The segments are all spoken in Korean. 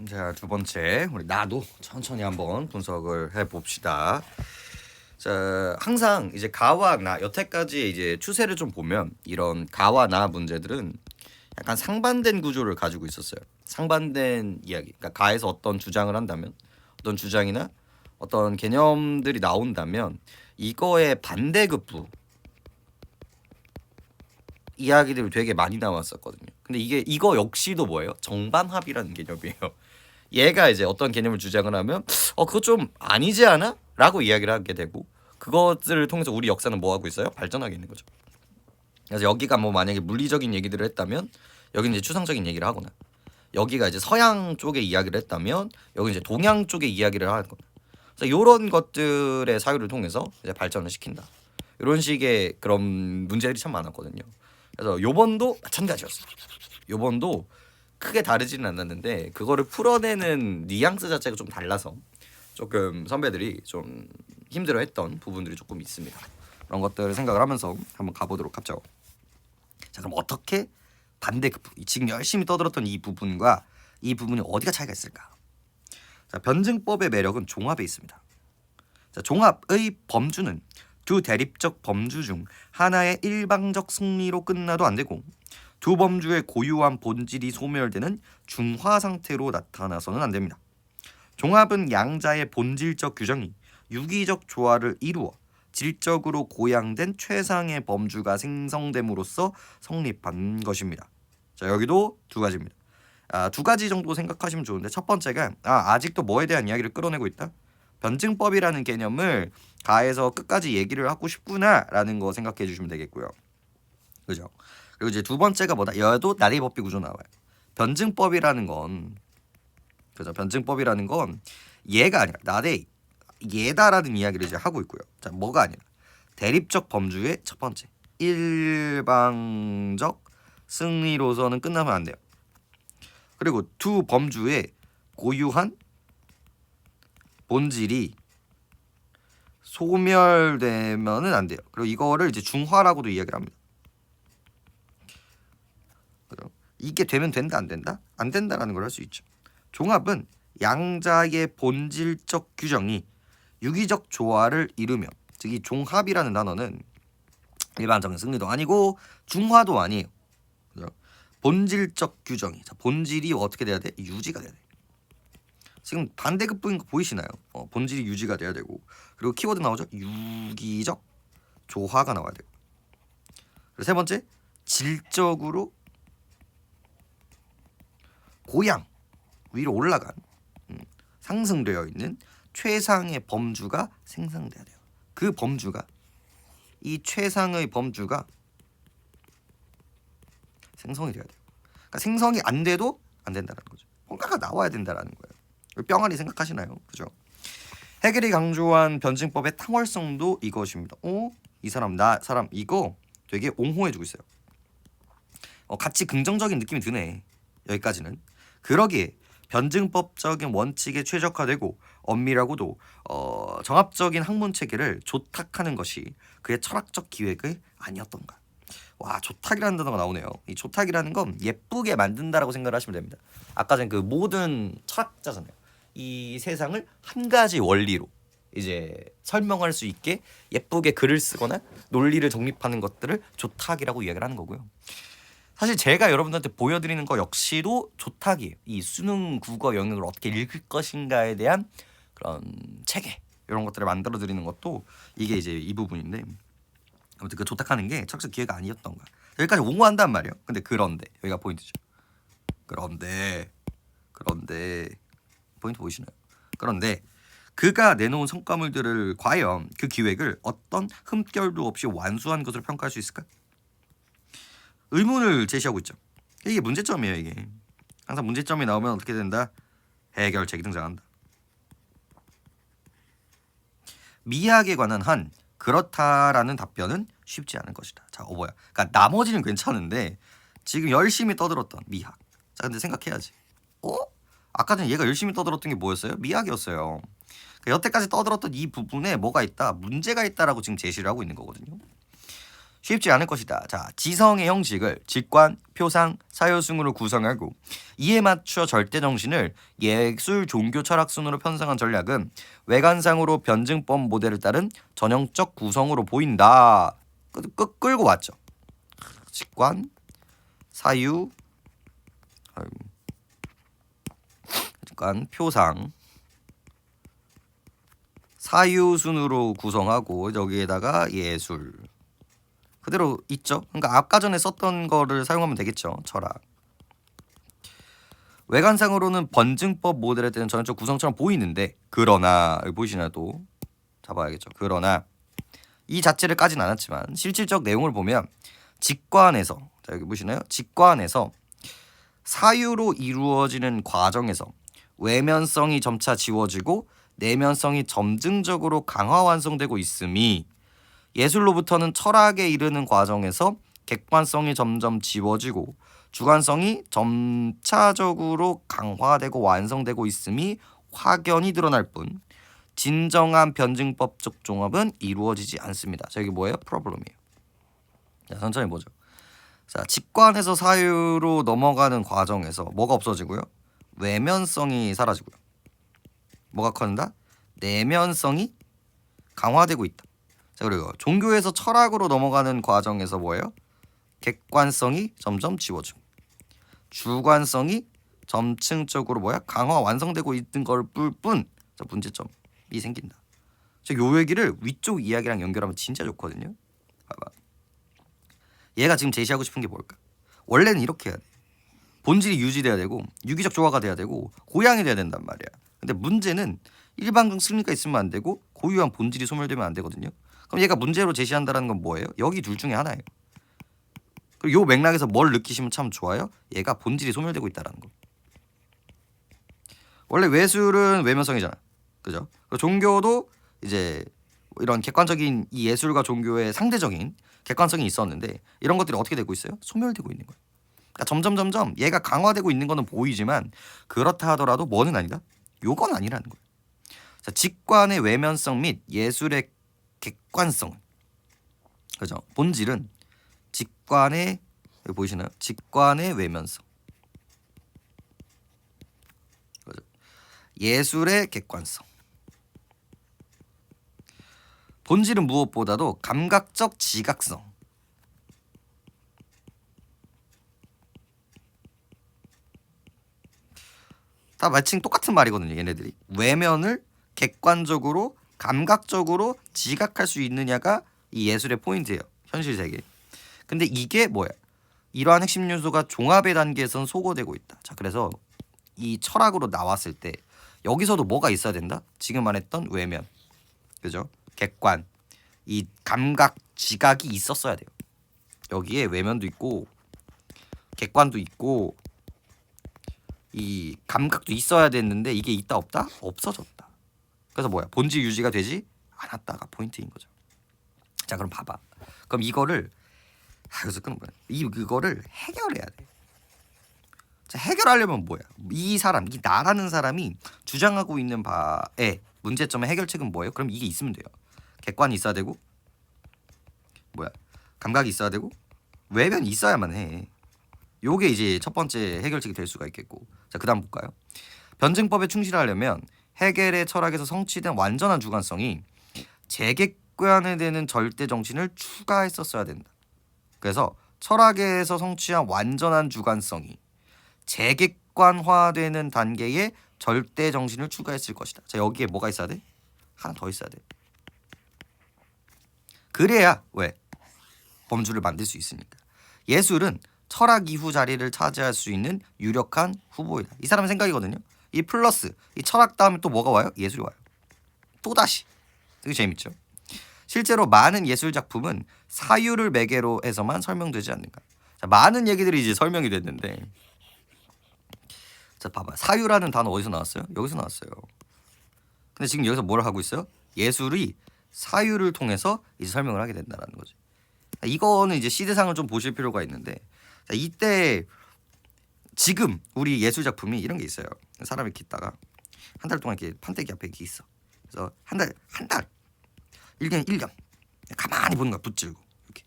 자, 두 번째 우리 나도 천천히 한번 분석을 해봅시다. 자, 항상 이제 가와 나 여태까지 이제 추세를 좀 보면 이런 가와 나 문제들은 약간 상반된 구조를 가지고 있었어요. 상반된 이야기. 그러니까 가에서 어떤 주장을 한다면 어떤 주장이나 어떤 개념들이 나온다면 이거의 반대급부 이야기들이 되게 많이 나왔었거든요. 근데 이거 역시도 뭐예요? 정반합이라는 개념이에요. 얘가 이제 어떤 개념을 주장을 하면 그거 좀 아니지 않아? 라고 이야기를 하게 되고 그것들을 통해서 우리 역사는 뭐 하고 있어요? 발전하게 있는 거죠. 그래서 여기가 뭐 만약에 물리적인 얘기들을 했다면 여기는 이제 추상적인 얘기를 하거나 여기가 이제 서양 쪽의 이야기를 했다면 여기 이제 동양 쪽의 이야기를 할 거나 그래서 이런 것들의 사유를 통해서 이제 발전을 시킨다. 이런 식의 그런 문제들이 참 많았거든요. 그래서 요번도 마찬가지였어요. 요번도 크게 다르지는 않았는데 그거를 풀어내는 뉘앙스 자체가 좀 달라서 조금 선배들이 좀 힘들어했던 부분들이 조금 있습니다. 그런 것들을 생각을 하면서 한번 가보도록 하죠. 자, 그럼 어떻게 반대급부 지금 열심히 떠들었던 이 부분과 이 부분이 어디가 차이가 있을까? 자, 변증법의 매력은 종합에 있습니다. 자, 종합의 범주는 두 대립적 범주 중 하나의 일방적 승리로 끝나도 안 되고 두 범주의 고유한 본질이 소멸되는 중화 상태로 나타나서는 안 됩니다. 종합은 양자의 본질적 규정이 유기적 조화를 이루어 질적으로 고양된 최상의 범주가 생성됨으로써 성립한 것입니다. 자, 여기도 두 가지입니다. 두 가지 정도 생각하시면 좋은데 첫 번째가 아직도 뭐에 대한 이야기를 끌어내고 있다? 변증법이라는 개념을 가에서 끝까지 얘기를 하고 싶구나라는 거 생각해 주시면 되겠고요. 그죠? 그리고 이제 두 번째가 뭐다? 여도 나레이 법비 구조 나와요. 변증법이라는 건 그죠? 변증법이라는 건 얘가 아니라 나레이 얘다라는 이야기를 이제 하고 있고요. 자, 뭐가 아니라 대립적 범주의 첫 번째 일방적 승리로서는 끝나면 안 돼요. 그리고 두 범주의 고유한 본질이 소멸되면은 안 돼요. 그리고 이거를 이제 중화라고도 이야기를 합니다. 이게 되면 된다 안 된다? 안 된다라는 걸 할 수 있죠. 종합은 양자의 본질적 규정이 유기적 조화를 이루며 즉 이 종합이라는 단어는 일반적인 승리도 아니고 중화도 아니에요. 그죠? 본질적 규정이 본질이 어떻게 돼야 돼? 유지가 돼야 돼. 지금 반대급부인 거 보이시나요? 본질이 유지가 돼야 되고 그리고 키워드 나오죠? 유기적 조화가 나와야 되고 그리고 세 번째 질적으로 고양 위로 올라간 상승되어 있는 최상의 범주가 생성돼야 돼요. 그 범주가 이 최상의 범주가 생성이 돼야 돼요. 그러니까 생성이 안 돼도 안 된다는 거죠. 뭔가가 나와야 된다라는 거예요. 뿅아리 생각하시나요? 그죠? 해겔이 강조한 변증법의 탕월성도 이것입니다. 이 사람 나 사람 이거 되게 옹호해주고 있어요. 같이 긍정적인 느낌이 드네. 여기까지는. 그러기에 변증법적인 원칙에 최적화되고 엄밀하고도 정합적인 학문 체계를 조탁하는 것이 그의 철학적 기획이 아니었던가. 와, 조탁이라는 단어가 나오네요. 이 조탁이라는 건 예쁘게 만든다라고 생각을 하시면 됩니다. 아까 전 그 모든 철학자잖아요. 이 세상을 한 가지 원리로 이제 설명할 수 있게 예쁘게 글을 쓰거나 논리를 정립하는 것들을 조탁이라고 이야기를 하는 거고요. 사실 제가 여러분들한테 보여드리는 거 역시도 조탁이에요. 이 수능 국어 영역을 어떻게 읽을 것인가에 대한 그런 체계 이런 것들을 만들어 드리는 것도 이게 이제 이 부분인데 아무튼 그 조탁하는 게 철학적 기회가 아니었던가. 여기까지 옹호한단 말이에요. 근데 그런데 여기가 포인트죠. 그런데 포인트 보이시나요? 그런데 그가 내놓은 성과물들을 과연 그 기획을 어떤 흠결도 없이 완수한 것으로 평가할 수 있을까? 의문을 제시하고 있죠. 이게 문제점이에요. 이게 항상 문제점이 나오면 어떻게 된다? 해결책이 등장한다. 미학에 관한 한 그렇다라는 답변은 쉽지 않은 것이다. 자, 뭐야? 그러니까 나머지는 괜찮은데 지금 열심히 떠들었던 미학. 자, 근데 생각해야지. 아까 전에 얘가 열심히 떠들었던 게 뭐였어요? 미학이었어요. 그러니까 여태까지 떠들었던 이 부분에 뭐가 있다? 문제가 있다라고 지금 제시를 하고 있는 거거든요. 쉽지 않을 것이다. 자, 지성의 형식을 직관, 표상, 사유순으로 구성하고 이에 맞춰 절대정신을 예술, 종교, 철학 순으로 편성한 전략은 외관상으로 변증법 모델을 따른 전형적 구성으로 보인다. 끌고 왔죠. 직관, 사유, 직관, 표상, 사유순으로 구성하고 여기에다가 예술. 그대로 있죠. 그러니까 아까 전에 썼던 거를 사용하면 되겠죠. 철학. 외관상으로는 번증법 모델에 대한 전형적 구성처럼 보이는데 그러나 여기 보이시나요? 또 잡아야겠죠. 그러나 이 자체를 까진 않았지만 실질적 내용을 보면 직관에서 자 여기 보시나요? 직관에서 사유로 이루어지는 과정에서 외면성이 점차 지워지고 내면성이 점증적으로 강화 완성되고 있음이 예술로부터는 철학에 이르는 과정에서 객관성이 점점 지워지고 주관성이 점차적으로 강화되고 완성되고 있음이 확연히 드러날 뿐 진정한 변증법적 종합은 이루어지지 않습니다. 자, 여기 뭐예요? 프로블럼이에요. 자, 천천히 보죠. 자, 직관에서 사유로 넘어가는 과정에서 뭐가 없어지고요? 외면성이 사라지고요. 뭐가 커진다? 내면성이 강화되고 있다. 자, 그리고 종교에서 철학으로 넘어가는 과정에서 뭐예요? 객관성이 점점 지워지고 주관성이 점층적으로 강화 완성되고 있는 걸 뿐 자, 문제점이 생긴다. 요 얘기를 위쪽 이야기랑 연결하면 진짜 좋거든요. 봐봐. 얘가 지금 제시하고 싶은 게 뭘까? 원래는 이렇게 해야 돼. 본질이 유지돼야 되고 유기적 조화가 돼야 되고 고양이 돼야 된단 말이야. 근데 문제는 일반적 승리가 있으면 안 되고 고유한 본질이 소멸되면 안 되거든요. 그럼 얘가 문제로 제시한다는 건 뭐예요? 여기 둘 중에 하나예요. 그리고 요 맥락에서 뭘 느끼시면 참 좋아요? 얘가 본질이 소멸되고 있다는 거. 원래 외술은 외면성이잖아. 그죠? 종교도 이제 이런 객관적인 이 예술과 종교의 상대적인 객관성이 있었는데 이런 것들이 어떻게 되고 있어요? 소멸되고 있는 거예요. 그러니까 점점 얘가 강화되고 있는 거는 보이지만 그렇다 하더라도 뭐는 아니다? 요건 아니라는 거예요. 자, 직관의 외면성 및 예술의 객관성. 그죠? 본질은 직관의 여기 보이시나요? 직관의 외면성. 그죠? 예술의 객관성. 본질은 무엇보다도 감각적 지각성. 다 마침 똑같은 말이거든요. 얘네들이 외면을 객관적으로 감각적으로 지각할 수 있느냐가 이 예술의 포인트예요. 현실 세계. 근데 이게 뭐야? 이러한 핵심 요소가 종합의 단계에선 소거되고 있다. 자, 그래서 이 철학으로 나왔을 때 여기서도 뭐가 있어야 된다? 지금 말했던 외면, 그죠? 객관, 이 감각, 지각이 있었어야 돼요. 여기에 외면도 있고 객관도 있고 이 감각도 있어야 됐는데 이게 있다 없다? 없어졌다. 그래서 뭐야? 본질 유지가 되지 않았다가 포인트인 거죠. 자, 그럼 봐봐. 그럼 이거를 그래서 이거를 해결해야 돼. 자, 해결하려면 뭐야? 이 사람, 이 나라는 사람이 주장하고 있는 바의 문제점의 해결책은 뭐예요? 그럼 이게 있으면 돼요. 객관이 있어야 되고 감각이 있어야 되고 외면이 있어야만 해. 요게 이제 첫 번째 해결책이 될 수가 있겠고. 자, 그다음 볼까요? 변증법에 충실하려면 해겔의 철학에서 성취된 완전한 주관성이 재객관에 되는 절대 정신을 추가했었어야 된다. 그래서 철학에서 성취한 완전한 주관성이 재객관화되는 단계에 절대 정신을 추가했을 것이다. 자, 여기에 뭐가 있어야 돼? 하나 더 있어야 돼. 그래야 왜? 범주를 만들 수 있으니까. 예술은 철학 이후 자리를 차지할 수 있는 유력한 후보이다. 이 사람의 생각이거든요. 이 플러스 이 철학 다음에 또 뭐가 와요? 예술이 와요. 또다시. 되게 재밌죠. 실제로 많은 예술 작품은 사유를 매개로 해서만 설명되지 않는가. 자, 많은 얘기들이 이제 설명이 됐는데, 자, 봐봐. 사유라는 단어 어디서 나왔어요? 여기서 나왔어요. 근데 지금 여기서 뭘 하고 있어요? 예술이 사유를 통해서 이제 설명을 하게 된다는 거죠. 이거는 이제 시대상을 좀 보실 필요가 있는데, 자, 이때 지금 우리 예술 작품이 이런 게 있어요. 사람이 이렇게 있다가 한 달 동안 이렇게 판때기 앞에 이렇게 있어. 그래서 한 달 1년 가만히 보는 거야. 붙들고 이렇게.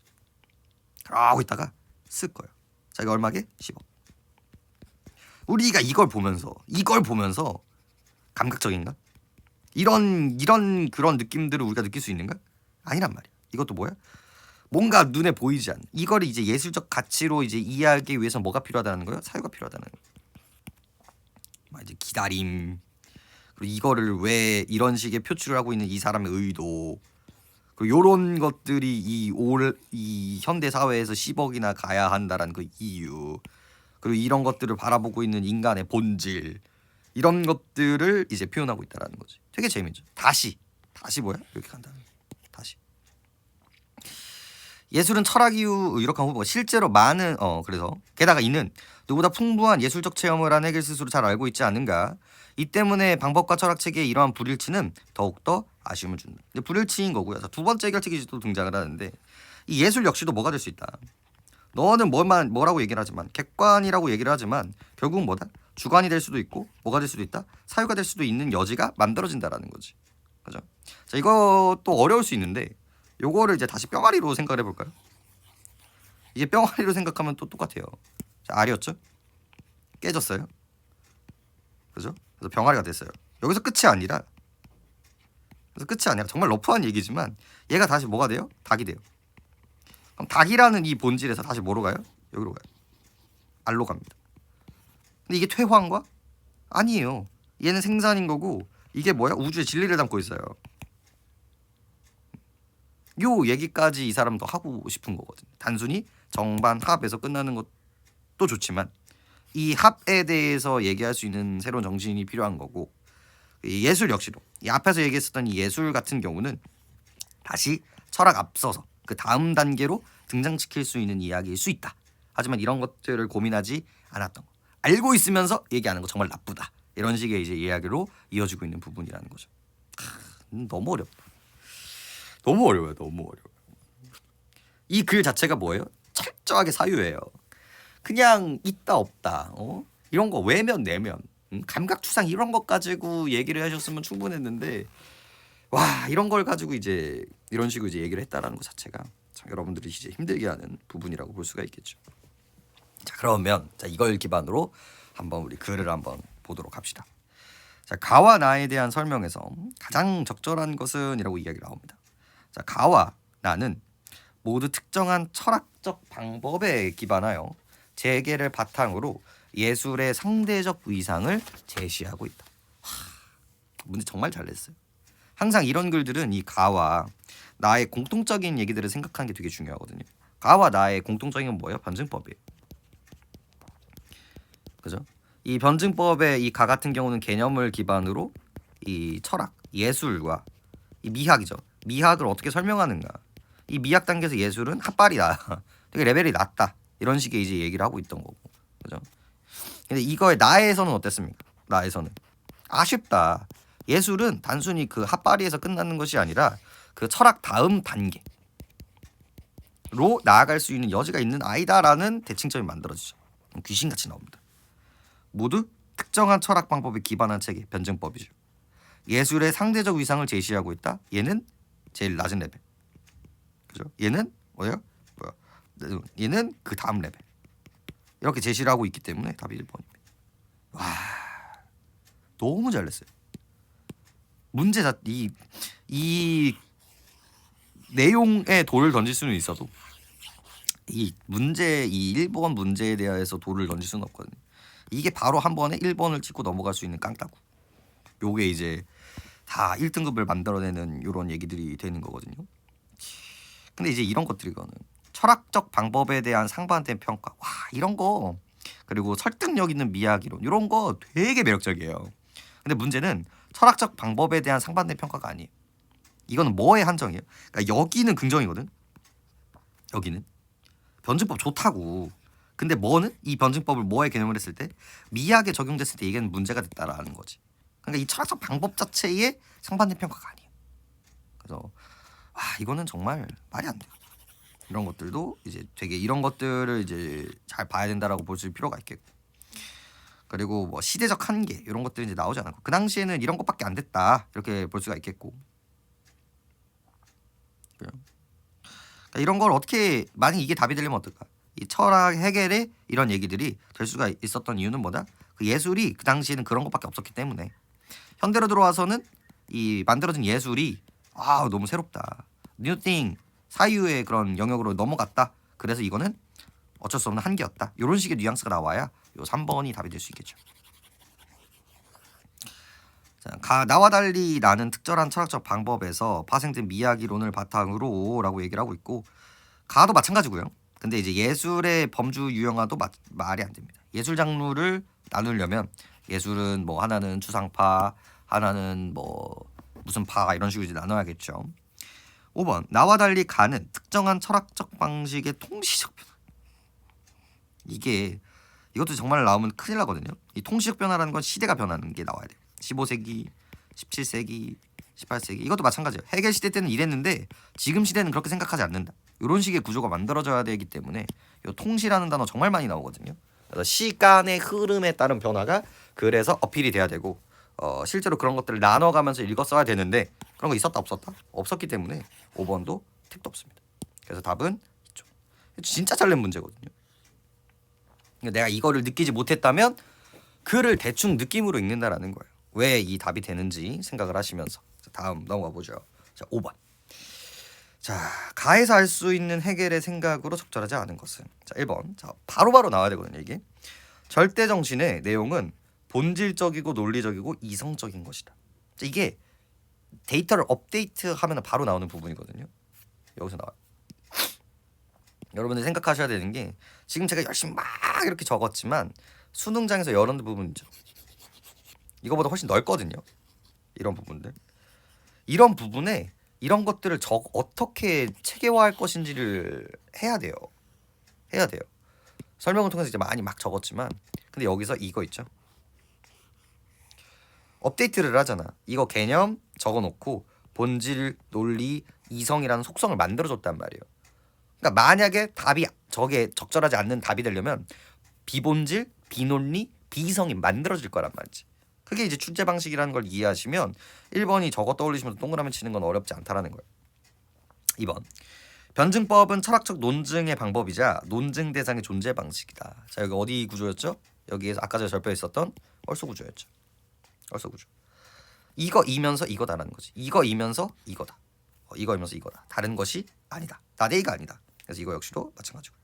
그러고 있다가 쓸 거예요. 자, 이거 얼마게? 10억. 우리가 이걸 보면서 감각적인가? 이런 그런 느낌들을 우리가 느낄 수 있는가? 아니란 말이야. 이것도 뭐야? 뭔가 눈에 보이지 않는 이거를 이제 예술적 가치로 이제 이해하기 위해서 뭐가 필요하다는 거예요? 사유가 필요하다는 거예요. 이제 기다림, 그리고 이거를 왜 이런 식의 표출을 하고 있는 이 사람의 의도, 그리고 요런 것들이 이 현대 사회에서 10억이나 가야 한다라는 그 이유, 그리고 이런 것들을 바라보고 있는 인간의 본질, 이런 것들을 이제 표현하고 있다라는 거지. 되게 재미있죠. 다시 뭐야? 이렇게 간다는 거야. 다시. 예술은 철학 이후 이렇게 하고 실제로 많은 그래서 게다가 이는 누구보다 풍부한 예술적 체험을 한 헤겔 스스로 잘 알고 있지 않은가. 이 때문에 방법과 철학 체계의 이러한 불일치는 더욱더 아쉬움을 준다. 근데 불일치인 거고요. 두 번째 해결책이 또 등장을 하는데 이 예술 역시도 뭐가 될 수 있다. 너는 뭐라고 얘기를 하지만 객관이라고 얘기를 하지만 결국은 뭐다? 주관이 될 수도 있고 뭐가 될 수도 있다? 사유가 될 수도 있는 여지가 만들어진다라는 거지. 그죠? 자, 이것도 어려울 수 있는데 요거를 이제 다시 뿅아리로 생각을 해볼까요? 이게 뿅아리로 생각하면 또 똑같아요. 자, 알이었죠? 깨졌어요. 그죠? 그래서 병아리가 됐어요. 여기서 끝이 아니라 정말 러프한 얘기지만 얘가 다시 뭐가 돼요? 닭이 돼요. 그럼 닭이라는 이 본질에서 다시 뭐로 가요? 여기로 가요. 알로 갑니다. 근데 이게 퇴화인가? 아니에요. 얘는 생산인 거고 이게 뭐야? 우주의 진리를 담고 있어요. 요 얘기까지 이 사람도 하고 싶은 거거든. 단순히 정반 합에서 끝나는 것도 좋지만 이 합에 대해서 얘기할 수 있는 새로운 정신이 필요한 거고, 이 예술 역시도 이 앞에서 얘기했었던 이 예술 같은 경우는 다시 철학 앞서서 그 다음 단계로 등장시킬 수 있는 이야기일 수 있다. 하지만 이런 것들을 고민하지 않았던 거, 알고 있으면서 얘기하는 거 정말 나쁘다. 이런 식의 이제 이야기로 이어지고 있는 부분이라는 거죠. 너무 어렵다. 너무 어려워요. 이 글 자체가 뭐예요? 철저하게 사유예요. 그냥 있다 없다, 이런 거 외면 내면, 감각 추상 이런 것 가지고 얘기를 하셨으면 충분했는데, 와, 이런 걸 가지고 이제 이런 식으로 이제 얘기를 했다라는 것 자체가 참 여러분들이 이제 힘들게 하는 부분이라고 볼 수가 있겠죠. 자, 그러면 이걸 기반으로 한번 우리 글을 한번 보도록 합시다. 자, 가와 나에 대한 설명에서 가장 적절한 것은 이라고 이야기가 나옵니다. 자, 가와 나는 모두 특정한 철학적 방법에 기반하여 재계를 바탕으로 예술의 상대적 위상을 제시하고 있다. 문제 정말 잘 냈어요. 항상 이런 글들은 이 가와 나의 공통적인 얘기들을 생각하는 게 되게 중요하거든요. 가와 나의 공통적인 건 뭐예요? 변증법이에요. 그죠? 이 변증법의 이 가 같은 경우는 개념을 기반으로 이 철학, 예술과 이 미학이죠. 미학을 어떻게 설명하는가. 이 미학 단계에서 예술은 핫발이다. 되게 레벨이 낮다. 이런 식의 이제 얘기를 하고 있던 거고. 그죠? 근데 이거의 나에서는 어땠습니까? 나에서는 아쉽다. 예술은 단순히 그 핫바리에서 끝나는 것이 아니라 그 철학 다음 단계로 나아갈 수 있는 여지가 있는 아이다라는 대칭점이 만들어지죠. 귀신같이 나옵니다. 모두 특정한 철학 방법에 기반한 체계, 변증법이죠. 예술의 상대적 위상을 제시하고 있다. 얘는 제일 낮은 레벨. 그죠? 얘는 뭐예요? 얘는 그 다음 레벨. 이렇게 제시를 하고 있기 때문에 답이 1번입니다. 와, 너무 잘했어요. 문제 이 내용에 돌을 던질 수는 있어도 이 1번 문제에 대해서 돌을 던질 수는 없거든요. 이게 바로 한 번에 1번을 찍고 넘어갈 수 있는 깡따구. 요게 이제 다 1등급을 만들어내는 이런 얘기들이 되는 거거든요. 근데 이제 이런 것들이거든. 철학적 방법에 대한 상반된 평가. 와, 이런 거. 그리고 설득력 있는 미학 이론. 이런 거 되게 매력적이에요. 근데 문제는 철학적 방법에 대한 상반된 평가가 아니에요. 이거는 뭐의 한정이에요? 그러니까 여기는 긍정이거든. 여기는 변증법 좋다고. 근데 뭐는 이 변증법을 뭐에 개념을 했을 때 미학에 적용됐을 때 이게 문제가 됐다라는 거지. 그러니까 이 철학적 방법 자체에 상반된 평가가 아니에요. 그래서 와, 이거는 정말 말이 안 돼요. 이런 것들도 이제 되게 이런 것들을 이제 잘 봐야 된다라고 볼 필요가 있겠고, 그리고 뭐 시대적 한계 이런 것들이 이제 나오지 않았고 그 당시에는 이런 것밖에 안 됐다 이렇게 볼 수가 있겠고, 그러니까 이런 걸 어떻게 만약 이게 답이 되려면 어떨까? 이 철학 해겔의 이런 얘기들이 될 수가 있었던 이유는 뭐다? 그 예술이 그 당시에는 그런 것밖에 없었기 때문에 현대로 들어와서는 이 만들어진 예술이 너무 새롭다. 뉴팅 사유의 그런 영역으로 넘어갔다. 그래서 이거는 어쩔 수 없는 한계였다. 이런 식의 뉘앙스가 나와야 요 3번이 답이 될 수 있겠죠. 자, 나와 달리 나는 특별한 철학적 방법에서 파생된 미학이론을 바탕으로 라고 얘기를 하고 있고 가도 마찬가지고요. 근데 이제 예술의 범주 유형화도 말이 안 됩니다. 예술 장르를 나누려면 예술은 뭐 하나는 추상파, 하나는 뭐 무슨 파 이런 식으로 이제 나눠야겠죠. 5번 나와 달리 가는 특정한 철학적 방식의 통시적 변화. 이것도 정말 나오면 큰일 나거든요. 이 통시적 변화라는 건 시대가 변하는 게 나와야 돼요. 15세기, 17세기, 18세기 이것도 마찬가지예요. 해겔 시대 때는 이랬는데 지금 시대는 그렇게 생각하지 않는다. 이런 식의 구조가 만들어져야 되기 때문에 이 통시라는 단어 정말 많이 나오거든요. 그래서 시간의 흐름에 따른 변화가 그래서 어필이 돼야 되고 실제로 그런 것들을 나눠가면서 읽어 써야 되는데 그런 거 있었다 없었다? 없었기 때문에 5번도 택도 없습니다. 그래서 답은 이쪽. 진짜 잘 낸 문제거든요. 내가 이거를 느끼지 못했다면 글을 대충 느낌으로 읽는다라는 거예요. 왜 이 답이 되는지 생각을 하시면서 다음 넘어가 보죠. 자, 5번. 자, 가에서 알 수 있는 해겔의 생각으로 적절하지 않은 것은 자, 1번. 자, 바로바로 나와야 되거든요, 이게. 절대 정신의 내용은 본질적이고 논리적이고 이성적인 것이다. 자, 이게 데이터를 업데이트하면 바로 나오는 부분이거든요. 여기서 나와요. 여러분들 생각하셔야 되는 게 지금 제가 열심히 막 이렇게 적었지만 수능장에서 이런 부분이죠. 이거보다 훨씬 넓거든요. 이런 부분들. 이런 부분에 이런 것들을 어떻게 체계화할 것인지를 해야 돼요. 설명을 통해서 이제 많이 막 적었지만 근데 여기서 이거 있죠. 업데이트를 하잖아. 이거 개념 적어놓고 본질, 논리, 이성이라는 속성을 만들어줬단 말이에요. 그러니까 만약에 답이 저게 적절하지 않는 답이 되려면 비본질, 비논리, 비이성이 만들어질 거란 말이지. 그게 이제 출제 방식이라는 걸 이해하시면 1번이 저거 떠올리시면서 동그라미 치는 건 어렵지 않다라는 거예요. 2번. 변증법은 철학적 논증의 방법이자 논증 대상의 존재 방식이다. 자, 여기 어디 구조였죠? 여기에서 아까 전에 절벽에 있었던 얼소 구조였죠. 얼소 구조. 이거이면서 이거다라는 거지. 이거이면서 이거다. 이거이면서 이거다. 다른 것이 아니다. 나대이가 아니다. 그래서 이거 역시도 마찬가지고.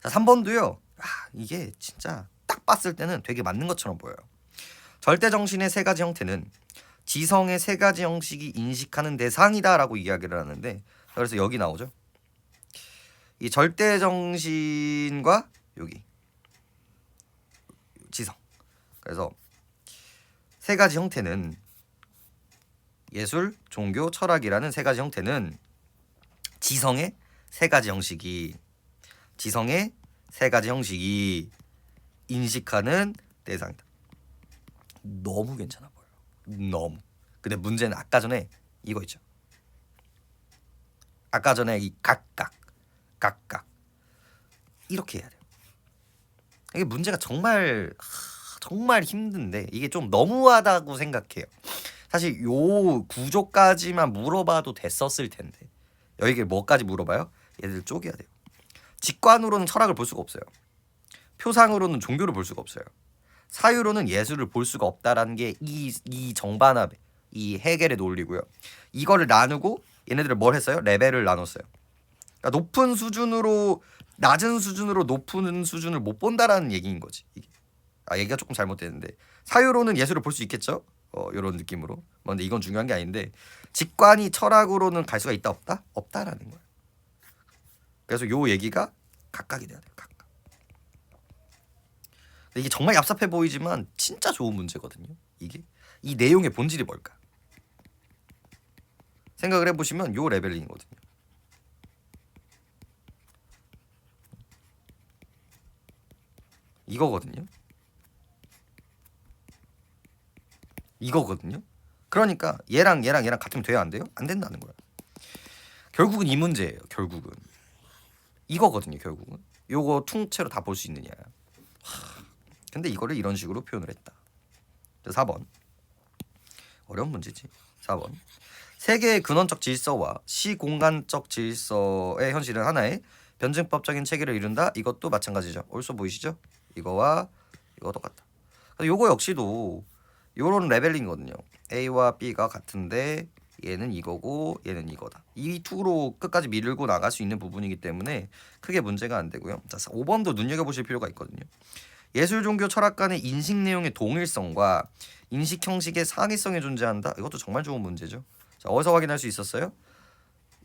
자, 3번도요. 이게 진짜 딱 봤을 때는 되게 맞는 것처럼 보여요. 절대 정신의 세 가지 형태는 지성의 세 가지 형식이 인식하는 대상이다라고 이야기를 하는데 그래서 여기 나오죠. 이 절대 정신과 여기 지성. 그래서 세 가지 형태는 예술, 종교, 철학이라는 세 가지 형태는 지성의 세 가지 형식이 인식하는 대상이다. 너무 괜찮아 보여요. 너무. 근데 문제는 아까 전에 이거 있죠. 아까 전에 이 각각 이렇게 해야 돼요. 이게 문제가 정말 힘든데 이게 좀 너무하다고 생각해요. 사실 요 구조까지만 물어봐도 됐었을 텐데 여기에 뭐까지 물어봐요? 얘들 쪼개야 돼요. 직관으로는 철학을 볼 수가 없어요. 표상으로는 종교를 볼 수가 없어요. 사유로는 예술을 볼 수가 없다라는 게 이 정반합의 이 해겔의 논리고요. 이거를 나누고 얘네들을 뭘 했어요? 레벨을 나눴어요. 그러니까 높은 수준으로 낮은 수준으로 높은 수준을 못 본다라는 얘기인 거지. 이게. 얘기가 조금 잘못됐는데 사유로는 예술을 볼 수 있겠죠? 이런 느낌으로. 근데 이건 중요한 게 아닌데 직관이 철학으로는 갈 수가 있다 없다? 없다라는 거예요. 그래서 요 얘기가 각각이 돼야 돼요. 각각. 이게 정말 얍삽해 보이지만 진짜 좋은 문제거든요. 이게 이 내용의 본질이 뭘까? 생각을 해보시면 요 레벨링이거든요. 이거거든요. 그러니까 얘랑 같으면 돼요, 안 돼요? 안 된다는 거예요. 결국은 이 문제예요. 결국은 이거거든요. 결국은 요거 통째로 다 볼 수 있느냐. 근데 이거를 이런 식으로 표현을 했다. 4번 어려운 문제지. 4번 세계의 근원적 질서와 시공간적 질서의 현실은 하나의 변증법적인 체계를 이룬다. 이것도 마찬가지죠. 옳소 보이시죠? 이거와 이거 똑같다. 요거 역시도 요런 레벨링이거든요. A와 B가 같은데 얘는 이거고 얘는 이거다. 이 투로 끝까지 밀고 나갈 수 있는 부분이기 때문에 크게 문제가 안 되고요. 자, 5번도 눈여겨보실 필요가 있거든요. 예술, 종교, 철학 간의 인식 내용의 동일성과 인식 형식의 상이성이 존재한다. 이것도 정말 좋은 문제죠. 자, 어디서 확인할 수 있었어요?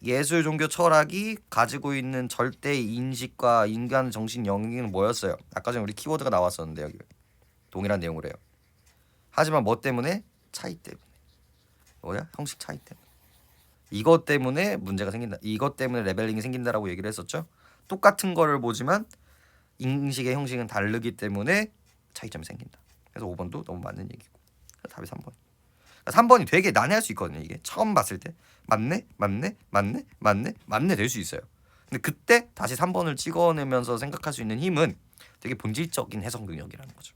예술, 종교, 철학이 가지고 있는 절대 인식과 인간 정신 영역은 뭐였어요? 아까 전에 우리 키워드가 나왔었는데 여기 동일한 내용을 해요. 하지만 뭐 때문에? 차이 때문에. 뭐야? 형식 차이 때문에. 이것 때문에 문제가 생긴다. 이것 때문에 레벨링이 생긴다라고 얘기를 했었죠. 똑같은 거를 보지만 인식의 형식은 다르기 때문에 차이점이 생긴다. 그래서 5번도 너무 맞는 얘기고. 답이 3번. 3번이 되게 난해할 수 있거든요. 이게 처음 봤을 때 맞네 될 수 있어요. 근데 그때 다시 3번을 찍어내면서 생각할 수 있는 힘은 되게 본질적인 해석 능력이라는 거죠.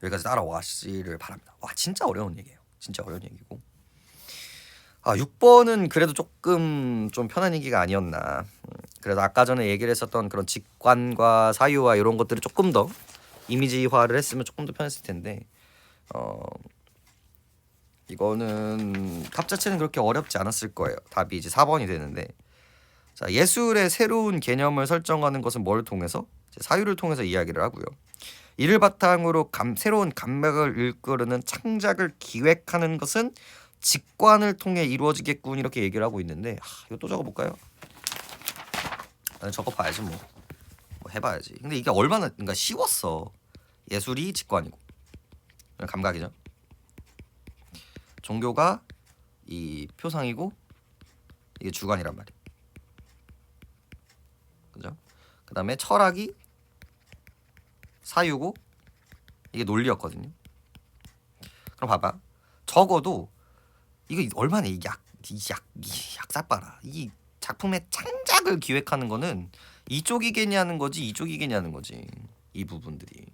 여기까지 따라와시를 바랍니다. 와, 진짜 어려운 얘기예요. 진짜 어려운 얘기고. 6번은 그래도 조금 좀 편한 얘기가 아니었나. 그래서 아까 전에 얘기를 했었던 그런 직관과 사유와 이런 것들을 조금 더 이미지화를 했으면 조금 더 편했을 텐데 이거는 답 자체는 그렇게 어렵지 않았을 거예요. 답이 이제 4번이 되는데, 자, 예술의 새로운 개념을 설정하는 것은 뭘 통해서? 사유를 통해서 이야기를 하고요. 이를 바탕으로 새로운 감각을 이끌어내는 창작을 기획하는 것은 직관을 통해 이루어지겠군, 이렇게 얘기를 하고 있는데, 이거 또 적어볼까요? 적어봐야지 뭐 해봐야지. 근데 이게 얼마나 그러니까 쉬웠어. 예술이 직관이고 감각이죠. 종교가 이 표상이고 이게 주관이란 말이야. 그죠? 그 다음에 철학이 사유고 이게 논리였거든요. 그럼 봐봐. 적어도 이거 얼마나 이 약사빠라. 이 작품의 창작을 기획하는 거는 이쪽이겠냐는 거지 이쪽이겠냐는 거지. 이 부분들이.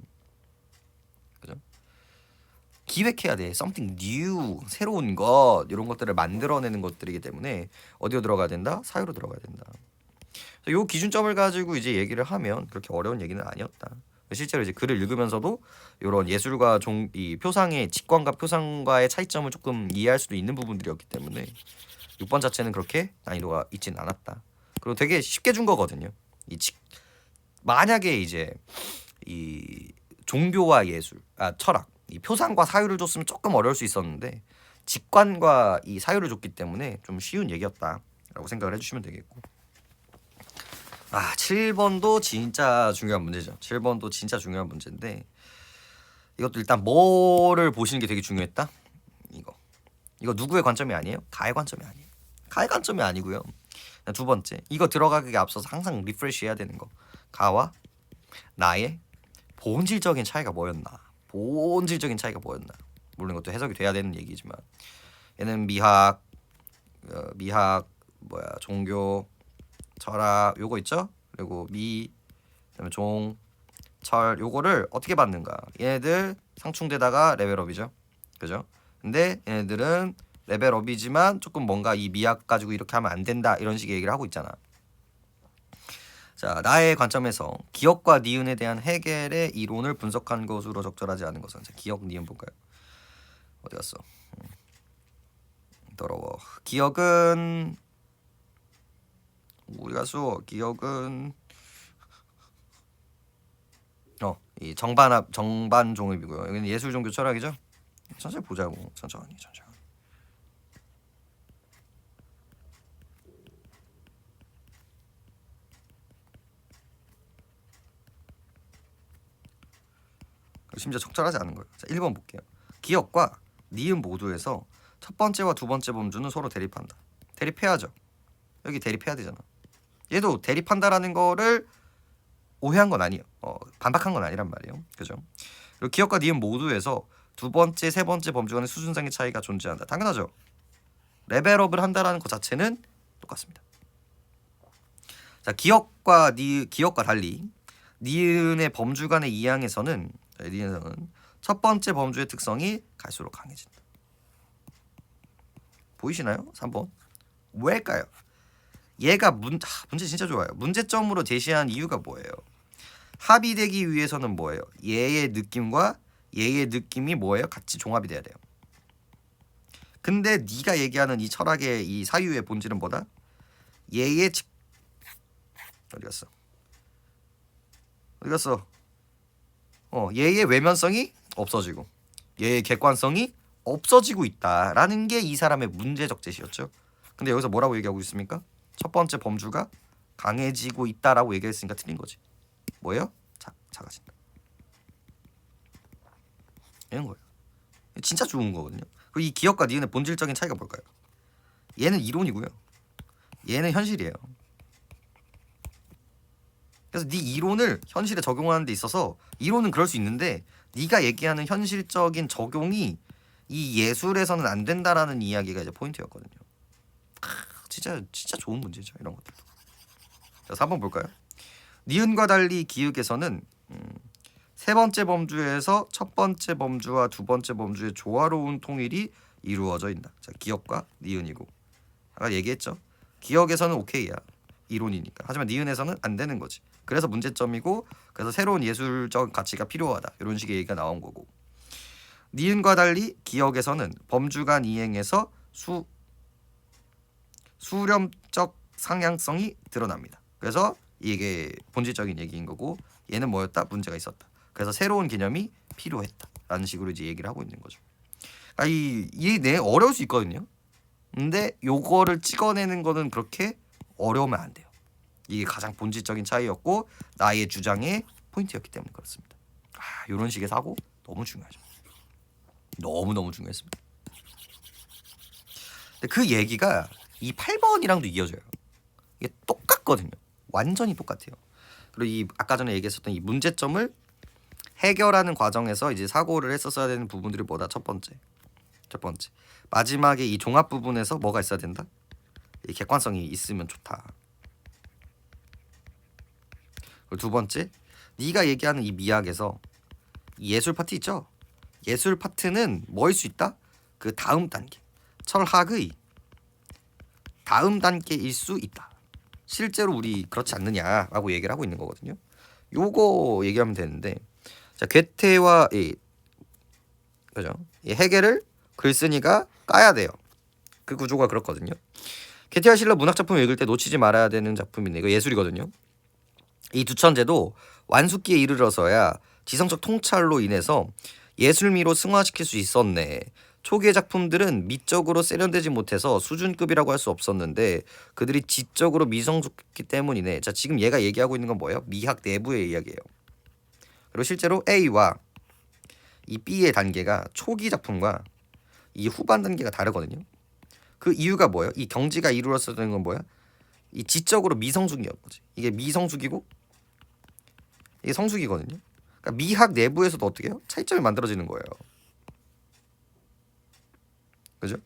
그죠? 기획해야 돼. something new, 새로운 것, 이런 것들을 만들어내는 것들이기 때문에 어디로 들어가야 된다? 사유로 들어가야 된다. 요 기준점을 가지고 이제 얘기를 하면 그렇게 어려운 얘기는 아니었다. 실제로 이제 글을 읽으면서도 이런 예술과 이 표상의 직관과 표상과의 차이점을 조금 이해할 수도 있는 부분들이었기 때문에 6번 자체는 그렇게 난이도가 있진 않았다. 그리고 되게 쉽게 준 거거든요. 만약에 이제 이 종교와 예술, 철학, 이 표상과 사유를 줬으면 조금 어려울 수 있었는데 직관과 이 사유를 줬기 때문에 좀 쉬운 얘기였다라고 생각을 해주시면 되겠고. 7번도 진짜 중요한 문제죠. 7번도 진짜 중요한 문제인데 이것도 일단 뭐를 보시는 게 되게 중요했다. 이거 누구의 관점이 아니에요? 가의 관점이 아니에요. 가의 관점이 아니고요. 두 번째, 이거 들어가기 앞서서 항상 리프레시 해야 되는 거. 가와 나의 본질적인 차이가 뭐였나? 물론 이것도 해석이 돼야 되는 얘기지만 얘는 미학, 종교, 철학 요거 있죠? 그리고 그다음에 종, 철 요거를 어떻게 받는가? 얘네들 상충되다가 레벨업이죠. 그죠? 근데 얘네들은 레벨업이지만 조금 뭔가 이 미학 가지고 이렇게 하면 안 된다 이런 식의 얘기를 하고 있잖아. 자, 나의 관점에서 기억과 니은에 대한 해겔의 이론을 분석한 것으로 적절하지 않은 것은. 자, 기억, 니은 볼까요? 어디 갔어? 더러워. 기억은 우리 가수 기억은 이 정반 종입이고요. 여기는 예술, 종교, 철학이죠. 천천히 보자고. 천천히. 심지어 적절하지 않은 거예요. 자, 1번 볼게요. 기억과 니은 모두에서 첫 번째와 두 번째 범주는 서로 대립한다. 대립해야죠. 여기 대립해야 되잖아. 얘도 대립한다라는 거를 오해한 건 아니에요. 반박한 건 아니란 말이에요. 그죠? 그리고 기억과 니은 모두에서 두 번째, 세 번째 범주 간의 수준상의 차이가 존재한다. 당연하죠. 레벨업을 한다라는 것 자체는 똑같습니다. 자, 기억과 달리 니은의 범주 간의 이항에서는 첫 번째 범주의 특성이 갈수록 강해진다. 보이시나요? 3번. 왜일까요? 얘가 문제 진짜 좋아요. 문제점으로 제시한 이유가 뭐예요? 합의되기 위해서는 뭐예요? 얘의 느낌과 얘의 느낌이 뭐예요? 같이 종합이 돼야 돼요. 근데 네가 얘기하는 이 철학의 이 사유의 본질은 뭐다? 얘의 어디 갔어? 어디 갔어? 얘의 외면성이 없어지고 얘의 객관성이 없어지고 있다라는 게 이 사람의 문제적 제시였죠. 근데 여기서 뭐라고 얘기하고 있습니까? 첫 번째 범주가 강해지고 있다라고 얘기했으니까 틀린 거지. 뭐예요? 작아진다. 이런 거예요. 진짜 좋은 거거든요. 그리고 이 기억과 니은의 본질적인 차이가 뭘까요? 얘는 이론이고요. 얘는 현실이에요. 그래서 네 이론을 현실에 적용하는 데 있어서 이론은 그럴 수 있는데 네가 얘기하는 현실적인 적용이 이 예술에서는 안 된다라는 이야기가 이제 포인트였거든요. 진짜 좋은 문제죠. 이런 것들도. 자, 4번 볼까요? 니은과 달리 기역에서는 세 번째 범주에서 첫 번째 범주와 두 번째 범주의 조화로운 통일이 이루어져 있다. 자, 기역과 니은이고 아까 얘기했죠. 기역에서는 오케이야. 이론이니까. 하지만 니은에서는 안 되는 거지. 그래서 문제점이고 그래서 새로운 예술적 가치가 필요하다. 이런 식의 얘기가 나온 거고. 니은과 달리 기역에서는 범주 간 이행에서 수렴적 상향성이 드러납니다. 그래서 이게 본질적인 얘기인 거고 얘는 뭐였다? 문제가 있었다. 그래서 새로운 개념이 필요했다라는 식으로 이제 얘기를 하고 있는 거죠. 이내 어려울 수 있거든요. 근데 요거를 찍어내는 거는 그렇게 어려우면 안 돼요. 이게 가장 본질적인 차이였고 나의 주장의 포인트였기 때문에 그렇습니다. 이런 식의 사고 너무 중요하죠. 너무 중요했습니다. 근데 그 얘기가 이 8번이랑도 이어져요. 이게 똑같거든요. 완전히 똑같아요. 그리고 이 아까 전에 얘기했었던 이 문제점을 해결하는 과정에서 이제 사고를 했었어야 되는 부분들이 뭐다? 첫 번째 마지막에 이 종합 부분에서 뭐가 있어야 된다? 이 객관성이 있으면 좋다. 그리고 두 번째, 네가 얘기하는 이 미학에서 이 예술 파트 있죠? 예술 파트는 뭐일 수 있다? 그 다음 단계, 철학의 다음 단계일 수 있다. 실제로 우리 그렇지 않느냐라고 얘기를 하고 있는 거거든요. 요거 얘기하면 되는데, 자, 괴테와 그죠? 이 해겔을 글쓴이가 까야 돼요. 그 구조가 그렇거든요. 괴테와 실러 문학 작품 읽을 때 놓치지 말아야 되는 작품인데 이거 예술이거든요. 이 두 천재도 완숙기에 이르러서야 지성적 통찰로 인해서 예술미로 승화시킬 수 있었네. 초기의 작품들은 미적으로 세련되지 못해서 수준급이라고 할 수 없었는데 그들이 지적으로 미성숙했기 때문이네. 자, 지금 얘가 얘기하고 있는 건 뭐예요? 미학 내부의 이야기예요. 그리고 실제로 A와 이 B의 단계가 초기 작품과 이 후반 단계가 다르거든요. 그 이유가 뭐예요? 이 경지가 이루어졌다는 건 뭐야? 이 지적으로 미성숙이었던 거지. 이게 미성숙이고 이게 성숙이거든요. 그러니까 미학 내부에서도 어떻게 해요? 차이점이 만들어지는 거예요. 그죠?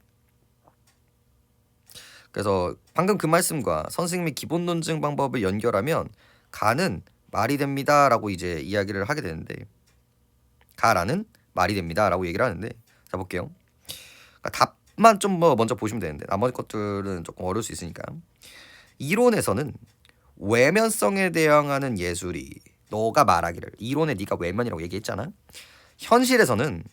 그래서 방금 그 말씀과 선생님의 기본 논증 방법을 연결하면 가는 말이 됩니다라고 이제 이야기를 하게 되는데 가라는 말이 됩니다라고 얘기를 하는데 자 볼게요. 그러니까 답만 좀 먼저 보시면 되는데 나머지 것들은 조금 어려울 수 있으니까 이론에서는 외면성에 대항하는 예술이 너가 말하기를 이론에 네가 외면이라고 얘기했잖아. 현실에서는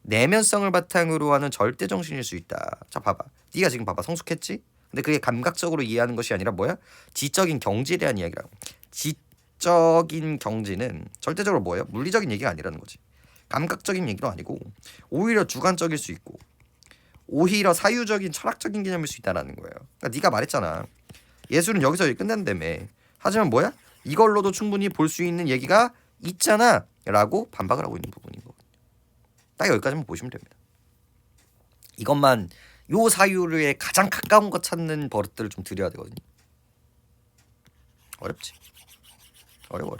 내면성을 바탕으로 하는 절대 정신일 수 있다. 자 봐봐. 네가 지금 봐봐. 성숙했지? 근데 그게 감각적으로 이해하는 것이 아니라 뭐야? 지적인 경지에 대한 이야기라고. 지적인 경지는 절대적으로 뭐예요? 물리적인 얘기가 아니라는 거지. 감각적인 얘기도 아니고 오히려 주관적일 수 있고 오히려 사유적인 철학적인 개념일 수 있다는 거예요. 그러니까 네가 말했잖아. 예술은 여기서 끝낸다며. 하지만 뭐야? 이걸로도 충분히 볼 수 있는 얘기가 있잖아 라고 반박을 하고 있는 부분인 거거든요. 딱 여기까지만 보시면 됩니다. 이것만 요 사유에 가장 가까운 거 찾는 버릇들을 좀 드려야 되거든요. 어렵지. 어려워.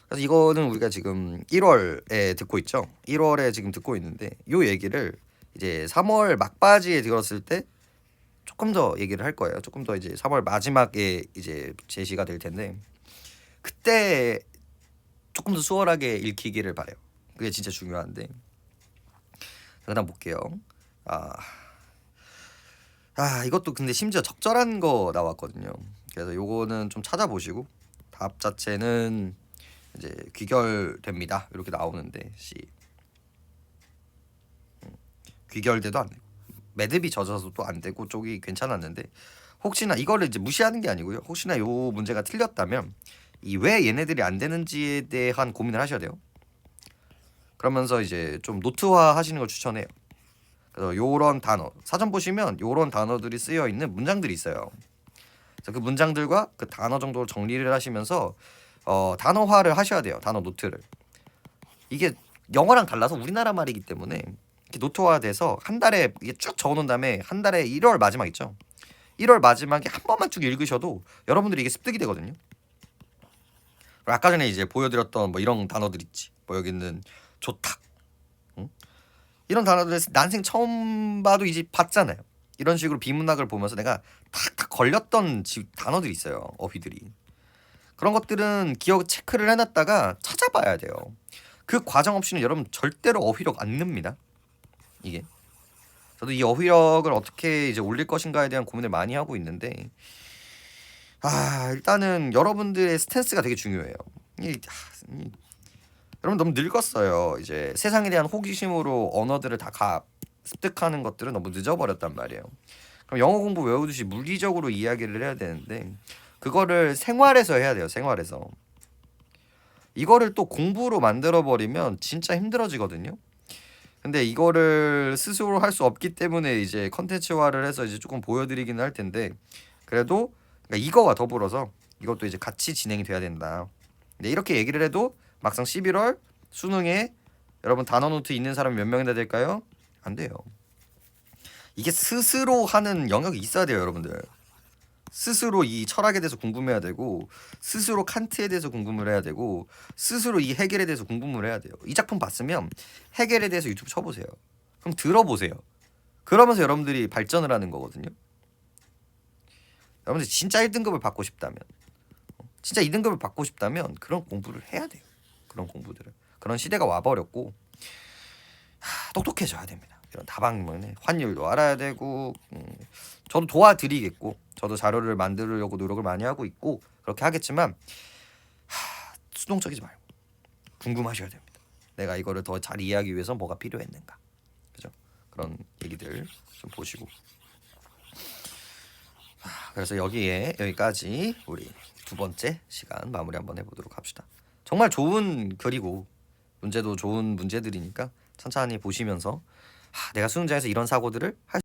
그래서 이거는 우리가 지금 1월에 듣고 있죠. 1월에 지금 듣고 있는데 요 얘기를 이제 3월 막바지에 들었을 때 조금 더 얘기를 할 거예요. 조금 더 이제 3월 마지막에 이제 제시가 될 텐데 그때 조금 더 수월하게 읽히기를 바래요. 그게 진짜 중요한데. 그다음 볼게요. 아, 이것도 근데 심지어 적절한 거 나왔거든요. 그래서 요거는 좀 찾아보시고 답 자체는 이제 귀결됩니다. 이렇게 나오는데 귀결돼도 안 되고 매듭이 젖어서도 안 되고 쪽이 괜찮았는데 혹시나 이거를 이제 무시하는 게 아니고요. 혹시나 요 문제가 틀렸다면 이 왜 얘네들이 안 되는지에 대한 고민을 하셔야 돼요. 그러면서 이제 좀 노트화 하시는 걸 추천해요. 그래서 요런 단어 사전 보시면 요런 단어들이 쓰여 있는 문장들이 있어요. 그래서 그 문장들과 그 단어 정도를 정리를 하시면서 단어화를 하셔야 돼요. 단어 노트를. 이게 영어랑 달라서 우리나라 말이기 때문에 이렇게 노트화돼서 한 달에 이게 쭉 적어놓은 다음에 한 달에 1월 마지막 있죠. 1월 마지막에 한 번만 쭉 읽으셔도 여러분들이 이게 습득이 되거든요. 아까 전에 이제 보여드렸던 뭐 이런 단어들 있지. 뭐 여기 있는 좋다. 응? 이런 단어들 난생 처음 봐도 이제 봤잖아요. 이런 식으로 비문학을 보면서 내가 탁탁 걸렸던 단어들이 있어요. 어휘들이. 그런 것들은 기억 체크를 해놨다가 찾아봐야 돼요. 그 과정 없이는 여러분 절대로 어휘력 안 늡니다. 이게. 저도 이 어휘력을 어떻게 이제 올릴 것인가에 대한 고민을 많이 하고 있는데 일단은 여러분들의 스탠스가 되게 중요해요. 여러분 너무 늙었어요. 이제 세상에 대한 호기심으로 언어들을 다 습득하는 것들은 너무 늦어버렸단 말이에요. 그럼 영어 공부 외우듯이 물리적으로 이야기를 해야 되는데 그거를 생활에서 해야 돼요. 생활에서. 이거를 또 공부로 만들어 버리면 진짜 힘들어지거든요. 근데 이거를 스스로 할 수 없기 때문에 이제 컨텐츠화를 해서 이제 조금 보여드리기는 할 텐데 그래도 그러니까 이거와 더불어서 이것도 이제 같이 진행이 돼야 된다. 근데 이렇게 얘기를 해도 막상 11월 수능에 여러분 단어 노트 있는 사람이 몇 명이나 될까요? 안 돼요. 이게 스스로 하는 영역이 있어야 돼요, 여러분들. 스스로 이 철학에 대해서 궁금해야 되고 스스로 칸트에 대해서 궁금을 해야 되고 스스로 이 헤겔에 대해서 궁금을 해야 돼요. 이 작품 봤으면 헤겔에 대해서 유튜브 쳐보세요. 그럼 들어보세요. 그러면서 여러분들이 발전을 하는 거거든요. 여러분들 진짜 1등급을 받고 싶다면 진짜 2등급을 받고 싶다면 그런 공부를 해야 돼요. 그런 공부들을. 그런 시대가 와버렸고 똑똑해져야 됩니다. 이런 다방면에 환율도 알아야 되고 저도 도와드리겠고 저도 자료를 만들려고 노력을 많이 하고 있고 그렇게 하겠지만 수동적이지 말고 궁금하셔야 됩니다. 내가 이거를 더 잘 이해하기 위해서 뭐가 필요했는가, 그죠? 그런 얘기들 좀 보시고. 그래서 여기까지 우리 두 번째 시간 마무리 한번 해보도록 합시다. 정말 좋은 글이고 문제도 좋은 문제들이니까 천천히 보시면서 내가 수능장에서 이런 사고들을 할